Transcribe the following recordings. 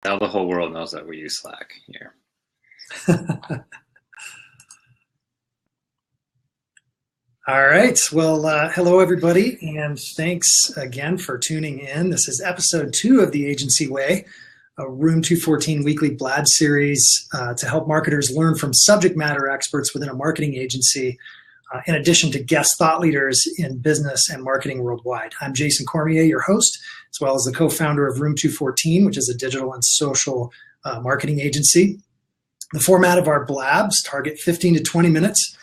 Now the whole world knows that we use Slack here. All right. Well, hello, everybody, and thanks again for tuning in. This is episode 2 of The Agency Way, a Room 214 weekly Blab series to help marketers learn from subject matter experts within a marketing agency, in addition to guest thought leaders in business and marketing worldwide. I'm Jason Cormier, your host, as well as the co-founder of Room 214, which is a digital and social marketing agency. The format of our Blabs target 15 to 20 minutes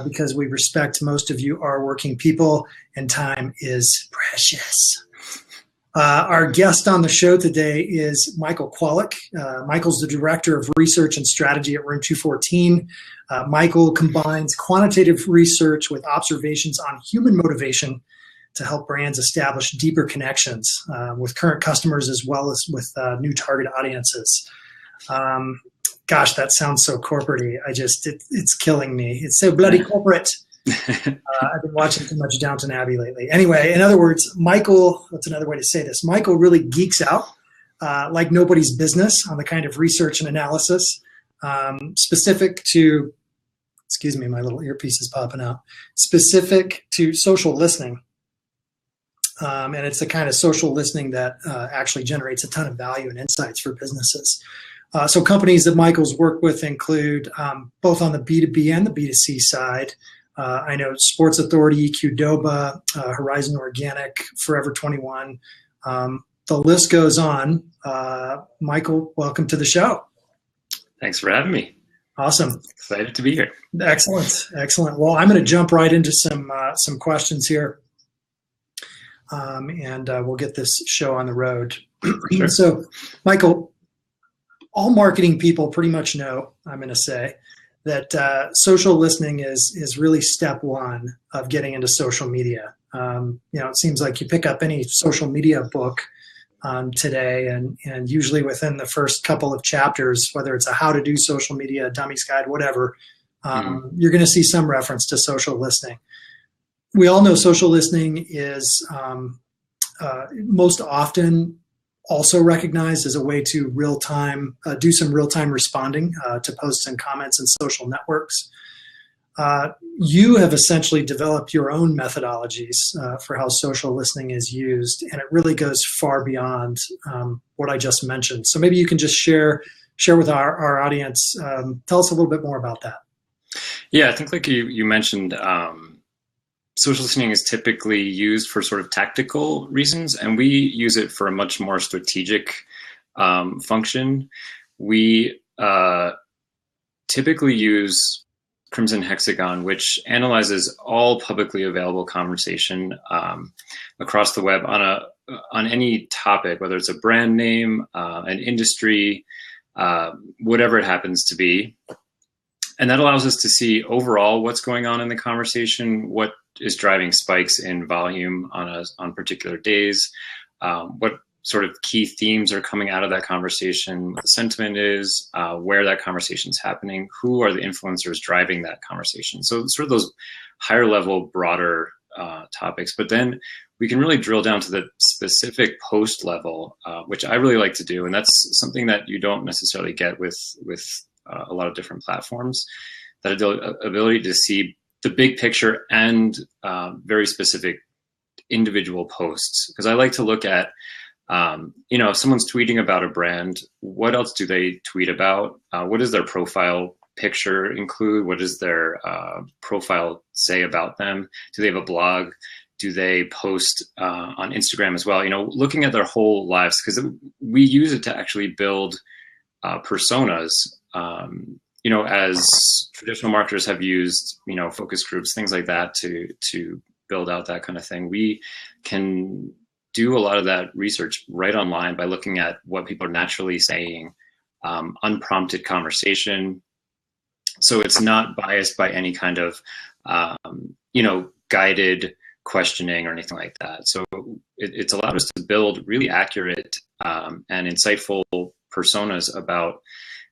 because we respect most of you are working people and time is precious. Our guest on the show today is Michael Kwolek. Michael's the Director of Research and Strategy at Room 214. Michael combines quantitative research with observations on human motivation to help brands establish deeper connections with current customers as well as with new target audiences. Gosh, that sounds so corporate-y. It's killing me. It's so bloody corporate. I've been watching too much Downton Abbey lately. Anyway, in other words, Michael, what's another way to say this? Michael really geeks out like nobody's business on the kind of research and analysis specific to, excuse me, my little earpiece is popping out, specific to social listening. And it's the kind of social listening that actually generates a ton of value and insights for businesses. So companies that Michael's worked with include both on the B2B and the B2C side. I know Sports Authority, Qdoba, Horizon Organic, Forever 21. The list goes on. Michael, welcome to the show. Thanks for having me. Awesome. Excited to be here. Excellent. Excellent. Well, I'm going to jump right into some questions here. And we'll get this show on the road. Sure. So, Michael, all marketing people pretty much know, I'm going to say, that social listening is really step one of getting into social media. It seems like you pick up any social media book today, and usually within the first couple of chapters, whether it's a how to do social media, a dummy's guide, whatever, you're going to see some reference to social listening. We all know social listening is most often also recognized as a way to do some real-time responding to posts and comments in social networks. You have essentially developed your own methodologies for how social listening is used, and it really goes far beyond what I just mentioned. So maybe you can just share with our audience, tell us a little bit more about that. Yeah, I think like you mentioned, social listening is typically used for sort of tactical reasons, and we use it for a much more strategic function. We typically use Crimson Hexagon, which analyzes all publicly available conversation across the web on any topic, whether it's a brand name, an industry, whatever it happens to be. And that allows us to see overall what's going on in the conversation, what is driving spikes in volume on particular days, what sort of key themes are coming out of that conversation, what the sentiment is, where that conversation is happening, who are the influencers driving that conversation. So sort of those higher level, broader topics. But then we can really drill down to the specific post level, which I really like to do. And that's something that you don't necessarily get with a lot of different platforms, that ability to see the big picture and very specific individual posts. Because I like to look at, if someone's tweeting about a brand, what else do they tweet about? What does their profile picture include? What does their profile say about them? Do they have a blog? Do they post on Instagram as well? Looking at their whole lives, because we use it to actually build personas. As traditional marketers have used, focus groups, things like that to build out that kind of thing. We can do a lot of that research right online by looking at what people are naturally saying, unprompted conversation. So it's not biased by any kind of, guided questioning or anything like that. So it's allowed us to build really accurate and insightful personas about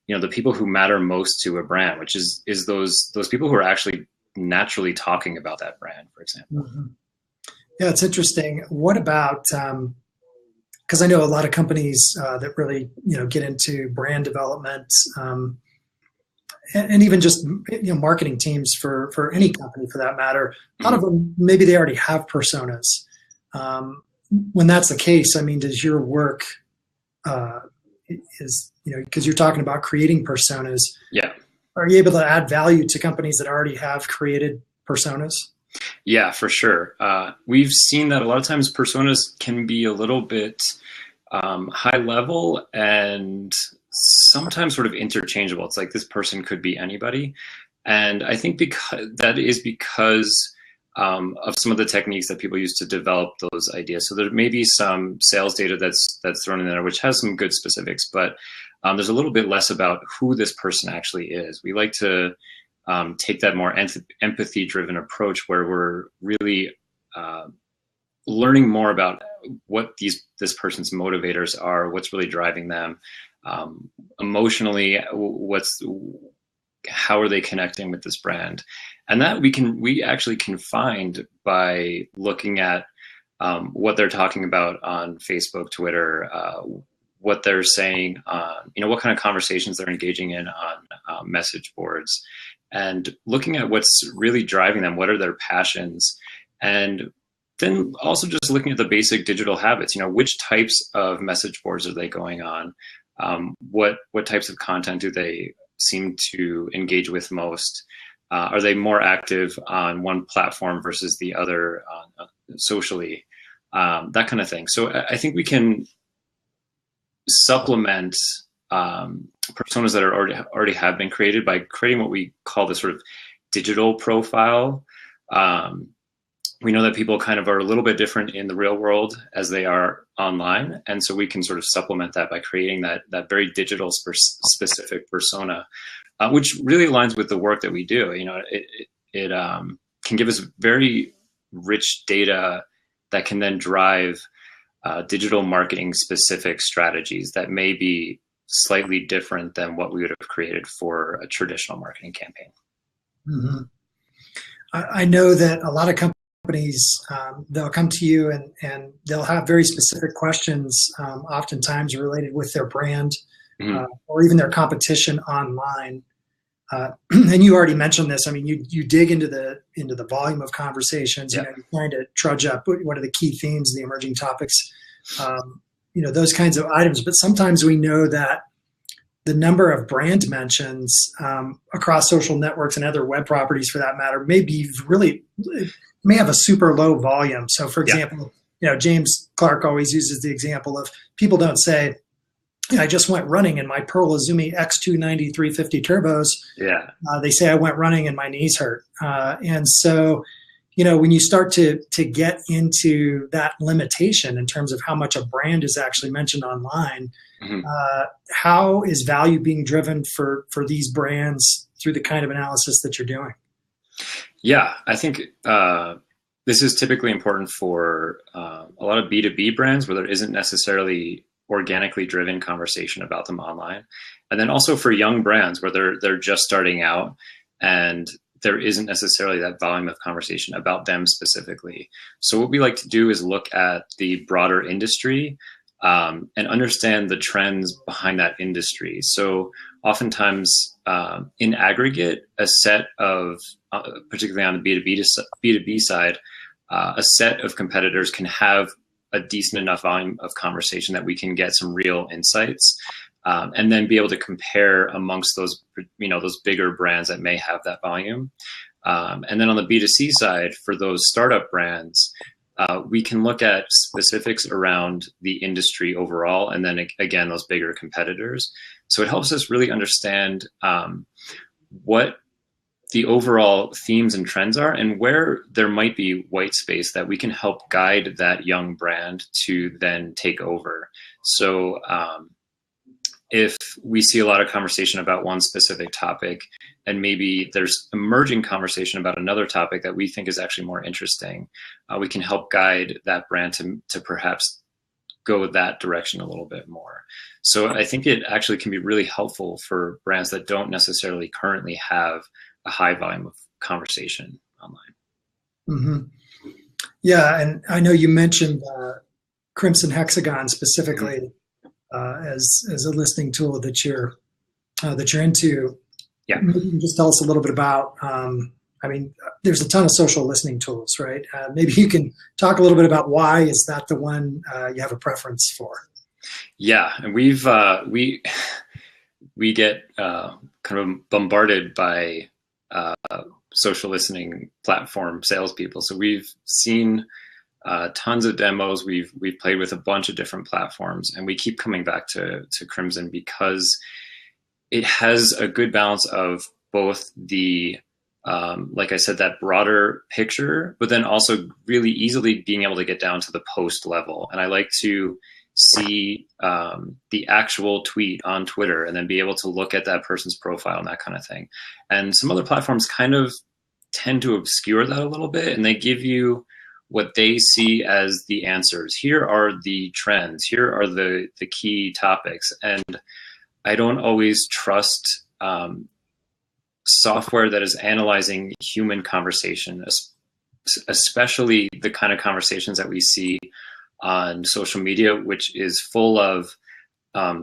the people who matter most to a brand, which is those people who are actually naturally talking about that brand, for example. Mm-hmm. Yeah, it's interesting. What about because I know a lot of companies that really get into brand development, and even just marketing teams for any company for that matter. A lot of them, maybe they already have personas. When that's the case, I mean, does your work because you're talking about creating personas? Yeah. Are you able to add value to companies that already have created personas? Yeah, for sure. We've seen that a lot of times personas can be a little bit high level and sometimes sort of interchangeable. It's like this person could be anybody. And I think because of some of the techniques that people use to develop those ideas. So there may be some sales data that's thrown in there, which has some good specifics, but there's a little bit less about who this person actually is. We like to take that more empathy-driven approach where we're really learning more about what this person's motivators are, what's really driving them, emotionally, how are they connecting with this brand, and that we actually can find by looking at what they're talking about on Facebook, Twitter, what they're saying on, what kind of conversations they're engaging in on message boards, and looking at what's really driving them, what are their passions, and then also just looking at the basic digital habits, which types of message boards are they going on, what types of content do they seem to engage with most, are they more active on one platform versus the other socially, that kind of thing. So I think we can supplement personas that are already have been created by creating what we call the sort of digital profile. We know that people kind of are a little bit different in the real world as they are online, and so we can sort of supplement that by creating that very digital specific persona, which really aligns with the work that we do. It can give us very rich data that can then drive digital marketing specific strategies that may be slightly different than what we would have created for a traditional marketing campaign. Mm-hmm. I know that a lot of companies, they'll come to you and they'll have very specific questions, oftentimes related with their brand, or even their competition online. And you already mentioned this. I mean, you dig into the volume of conversations. Yeah. You're trying to trudge up what are the key themes, the emerging topics, those kinds of items. But sometimes we know that the number of brand mentions across social networks and other web properties, for that matter, may have a super low volume. So, for example, James Clark always uses the example of people don't say, I just went running in my Pearl Azumi X290 350 turbos. Yeah. They say I went running and my knees hurt. And so, when you start to get into that limitation in terms of how much a brand is actually mentioned online, how is value being driven for these brands through the kind of analysis that you're doing? Yeah, I think this is typically important for a lot of B2B brands where there isn't necessarily organically driven conversation about them online. And then also for young brands where they're just starting out and there isn't necessarily that volume of conversation about them specifically. So what we like to do is look at the broader industry and understand the trends behind that industry. So oftentimes in aggregate, a set of, particularly on the B2B side, a set of competitors can have a decent enough volume of conversation that we can get some real insights, and then be able to compare amongst those, those bigger brands that may have that volume. And then on the B2C side, for those startup brands, we can look at specifics around the industry overall, and then again, those bigger competitors. So it helps us really understand what the overall themes and trends are and where there might be white space that we can help guide that young brand to then take over. So if we see a lot of conversation about one specific topic and maybe there's emerging conversation about another topic that we think is actually more interesting, we can help guide that brand to perhaps go that direction a little bit more. So I think it actually can be really helpful for brands that don't necessarily currently have a high volume of conversation online. Mm-hmm. Yeah, and I know you mentioned Crimson Hexagon specifically as a listening tool that you're into. Yeah. Maybe you can just tell us a little bit about. There's a ton of social listening tools, right? Maybe you can talk a little bit about why is that the one you have a preference for? Yeah, and we get kind of bombarded by social listening platform salespeople. So we've seen tons of demos. We've played with a bunch of different platforms, and we keep coming back to Crimson because it has a good balance of both the like I said, that broader picture, but then also really easily being able to get down to the post level. And I like to see the actual tweet on Twitter and then be able to look at that person's profile and that kind of thing. And some other platforms kind of tend to obscure that a little bit, and they give you what they see as the answers. Here are the trends. Here are the key topics. And I don't always trust software that is analyzing human conversation, especially the kind of conversations that we see on social media, which is full of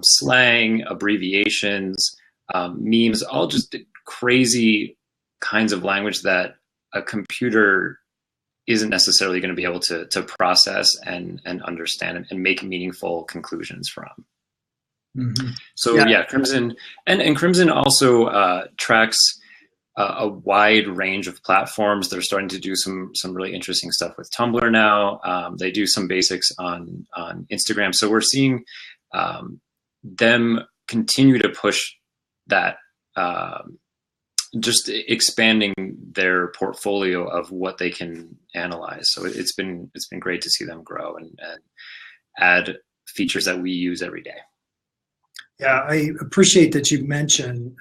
slang, abbreviations, memes, all just crazy kinds of language that a computer isn't necessarily going to be able to process and understand and make meaningful conclusions from. Mm-hmm. So yeah, Crimson and Crimson also tracks a wide range of platforms. They're starting to do some really interesting stuff with Tumblr now. They do some basics on Instagram. So we're seeing them continue to push that, just expanding their portfolio of what they can analyze. So it's been great to see them grow and add features that we use every day. Yeah, I appreciate that you mentioned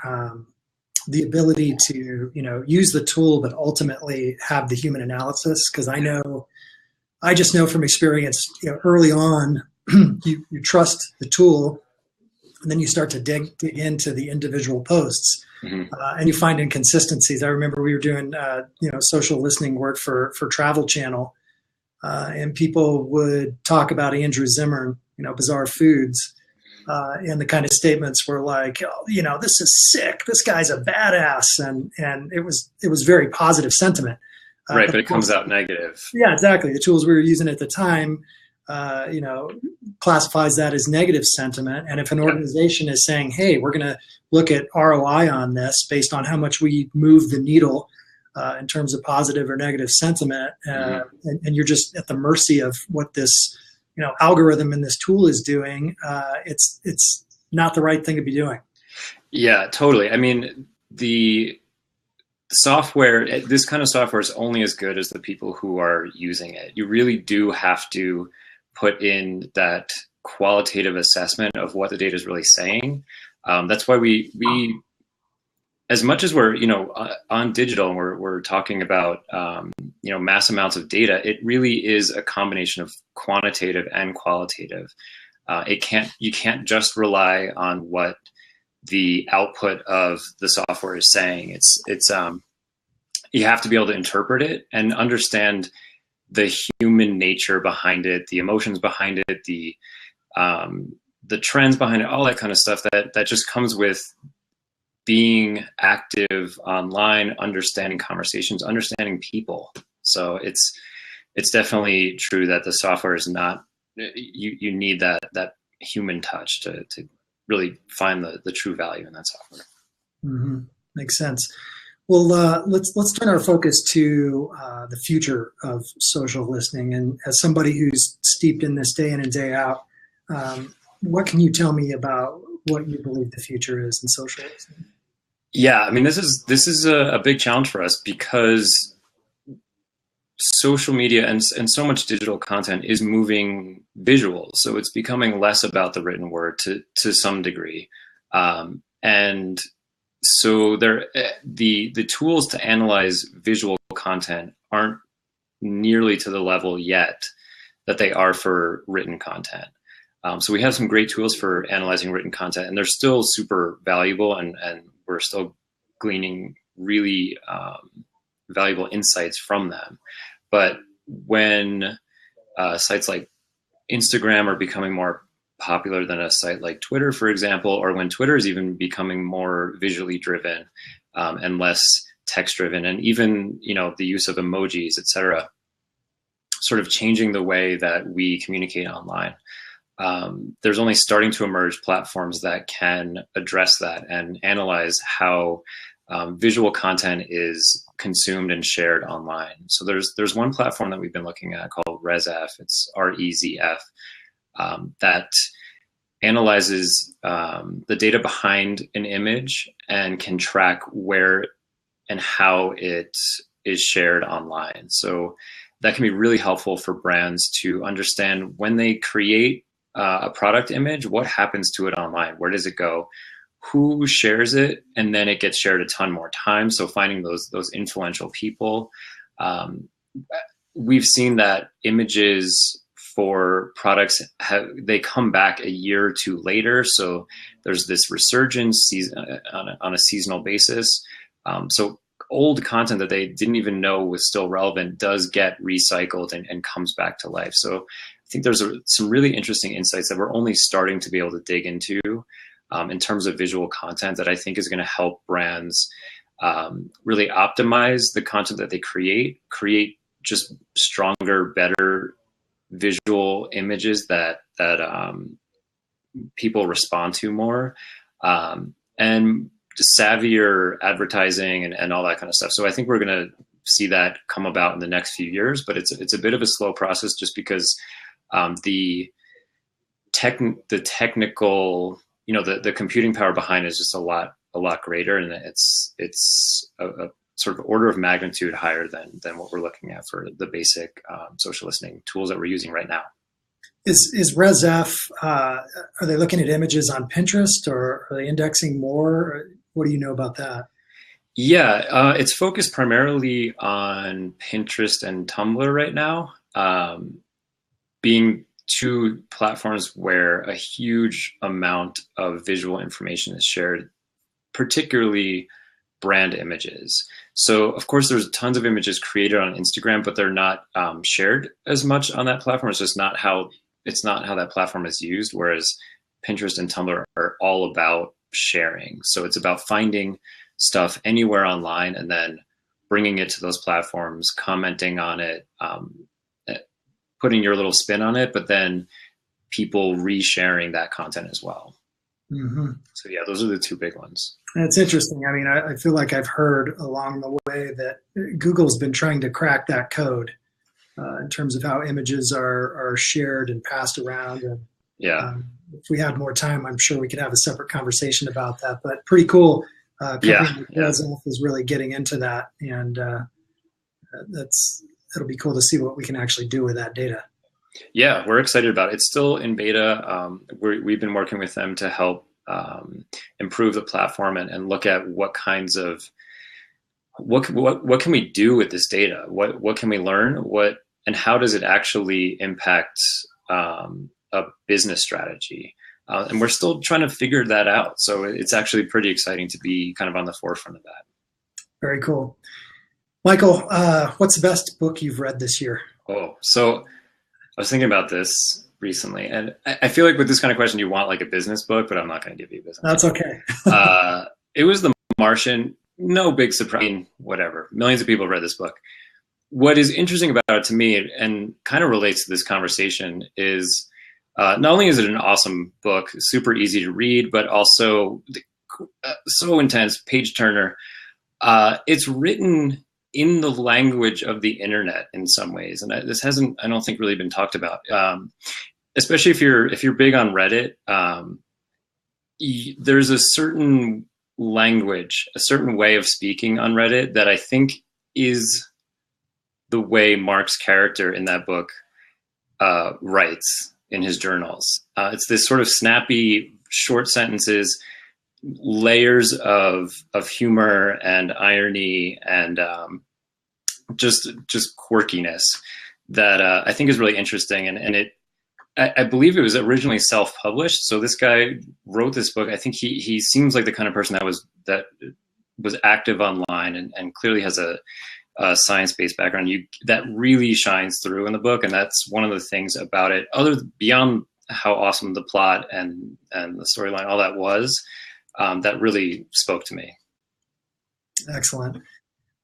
the ability to, use the tool, but ultimately have the human analysis. Because I just know from experience, early on, you trust the tool, and then you start to dig into the individual posts, and you find inconsistencies. I remember we were doing, social listening work for Travel Channel, and people would talk about Andrew Zimmern, Bizarre Foods. And the kind of statements were like, this is sick. This guy's a badass, and it was very positive sentiment. Right, but it comes out negative. Yeah, exactly. The tools we were using at the time, classifies that as negative sentiment. And if an organization is saying, "Hey, we're going to look at ROI on this based on how much we move the needle in terms of positive or negative sentiment," and you're just at the mercy of what this algorithm in this tool is doing, it's not the right thing to be doing. Yeah, totally. I mean, the software, this kind of software is only as good as the people who are using it. You really do have to put in that qualitative assessment of what the data is really saying. That's why we as much as we're on digital and we're talking about mass amounts of data, it really is a combination of quantitative and qualitative. You can't just rely on what the output of the software is saying. It's you have to be able to interpret it and understand the human nature behind it, the emotions behind it, the trends behind it, all that kind of stuff that just comes with being active online, understanding conversations, understanding people. So it's definitely true that the software is not, you need that human touch to really find the true value in that software. Mm-hmm. Makes sense. Well, let's turn our focus to the future of social listening. And as somebody who's steeped in this day in and day out, what can you tell me about what you believe the future is in social listening? Yeah, I mean, this is a big challenge for us because social media and so much digital content is moving visual. So it's becoming less about the written word to some degree. And so the tools to analyze visual content aren't nearly to the level yet that they are for written content. So we have some great tools for analyzing written content, and they're still super valuable, and we're still gleaning really valuable insights from them. But when sites like Instagram are becoming more popular than a site like Twitter, for example, or when Twitter is even becoming more visually driven and less text driven, and even the use of emojis, etc., sort of changing the way that we communicate online. There's only starting to emerge platforms that can address that and analyze how visual content is consumed and shared online. So there's one platform that we've been looking at called ResF. It's REZF, that analyzes the data behind an image and can track where and how it is shared online. So that can be really helpful for brands to understand when they create a product image, what happens to it online? Where does it go? Who shares it? And then it gets shared a ton more times. So finding those influential people. We've seen that images for products, they come back a year or two later. So there's this resurgence on a seasonal basis. So old content that they didn't even know was still relevant does get recycled and comes back to life. So I think there's some really interesting insights that we're only starting to be able to dig into in terms of visual content that I think is going to help brands really optimize the content that they create just stronger, better visual images that people respond to more, and just savvier advertising and all that kind of stuff. So I think we're going to see that come about in the next few years, but it's a bit of a slow process just because the technical, the computing power behind it is just a lot greater, and it's a sort of order of magnitude higher than what we're looking at for the basic social listening tools that we're using right now. Is ResF, are they looking at images on Pinterest, or are they indexing more? What do you know about that? Yeah, it's focused primarily on Pinterest and Tumblr right now, being two platforms where a huge amount of visual information is shared, particularly brand images. So of course there's tons of images created on Instagram, but they're not shared as much on that platform. It's just not how that platform is used. Whereas Pinterest and Tumblr are all about sharing. So it's about finding stuff anywhere online and then bringing it to those platforms, commenting on it, putting your little spin on it, but then people resharing that content as well. Mm-hmm. So yeah, those are the two big ones. And it's interesting. I mean, I feel like I've heard along the way that Google's been trying to crack that code in terms of how images are shared and passed around. And, yeah. If we had more time, I'm sure we could have a separate conversation about that. But pretty cool. ResF is really getting into that, and it'll be cool to see what we can actually do with that data. Yeah, we're excited about it. It's still in beta. We've been working with them to help improve the platform and look at what kinds of what can we do with this data? What can we learn? And how does it actually impact a business strategy? And we're still trying to figure that out. So it's actually pretty exciting to be kind of on the forefront of that. Very cool. Michael, what's the best book you've read this year? Oh, so I was thinking about this recently, and I feel like with this kind of question, you want like a business book, but I'm not going to give you a business. That's okay. It was The Martian. No big surprise. I mean, whatever. Millions of people read this book. What is interesting about it to me, and kind of relates to this conversation, is not only is it an awesome book, super easy to read, but also so intense, page turner. It's written in the language of the internet in some ways, and this hasn't, I don't think, really been talked about. Especially if you're big on Reddit, there's a certain language, a certain way of speaking on Reddit that I think is the way Mark's character in that book writes in his journals. It's this sort of snappy, short sentences, layers of humor and irony and just quirkiness that I think is really interesting. And I believe it was originally self-published. So this guy wrote this book. I think he seems like the kind of person that was active online and clearly has a science-based background, that really shines through in the book, and that's one of the things about it. Beyond how awesome the plot and the storyline, all that was, that really spoke to me. Excellent.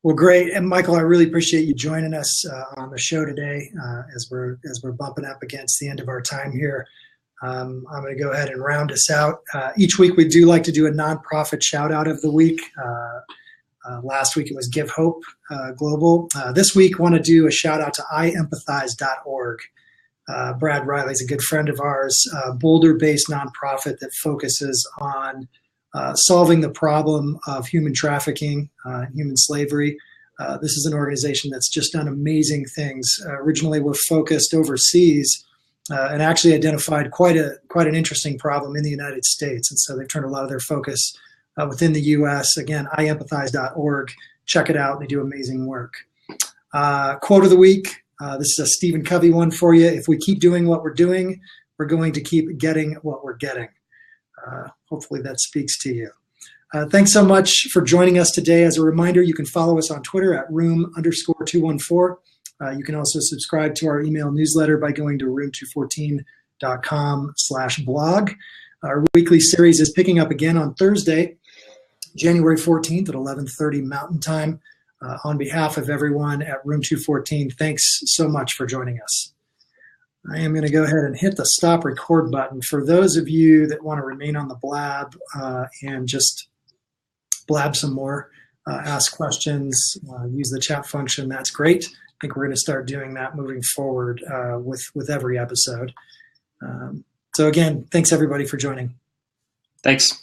Well, great. And Michael, I really appreciate you joining us on the show today as we're bumping up against the end of our time here. I'm going to go ahead and round us out. Each week we do like to do a nonprofit shout out of the week. Last week it was Give Hope Global. This week I want to do a shout out to iempathize.org. Brad Riley's a good friend of ours, a Boulder-based nonprofit that focuses on solving the problem of human trafficking, human slavery. This is an organization that's just done amazing things. Originally, we're focused overseas and actually identified quite an interesting problem in the United States. And so they've turned a lot of their focus within the U.S. Again, iempathize.org. Check it out. They do amazing work. Quote of the week. This is a Stephen Covey one for you. If we keep doing what we're doing, we're going to keep getting what we're getting. Hopefully that speaks to you. Thanks so much for joining us today. As a reminder, you can follow us on Twitter at room_214. You can also subscribe to our email newsletter by going to room214.com/blog. Our weekly series is picking up again on Thursday, January 14th at 11:30 Mountain Time. On behalf of everyone at Room 214, thanks so much for joining us. I am going to go ahead and hit the stop record button. For those of you that want to remain on the Blab and just blab some more, ask questions, use the chat function, that's great. I think we're going to start doing that moving forward with every episode. So again, thanks everybody for joining. Thanks.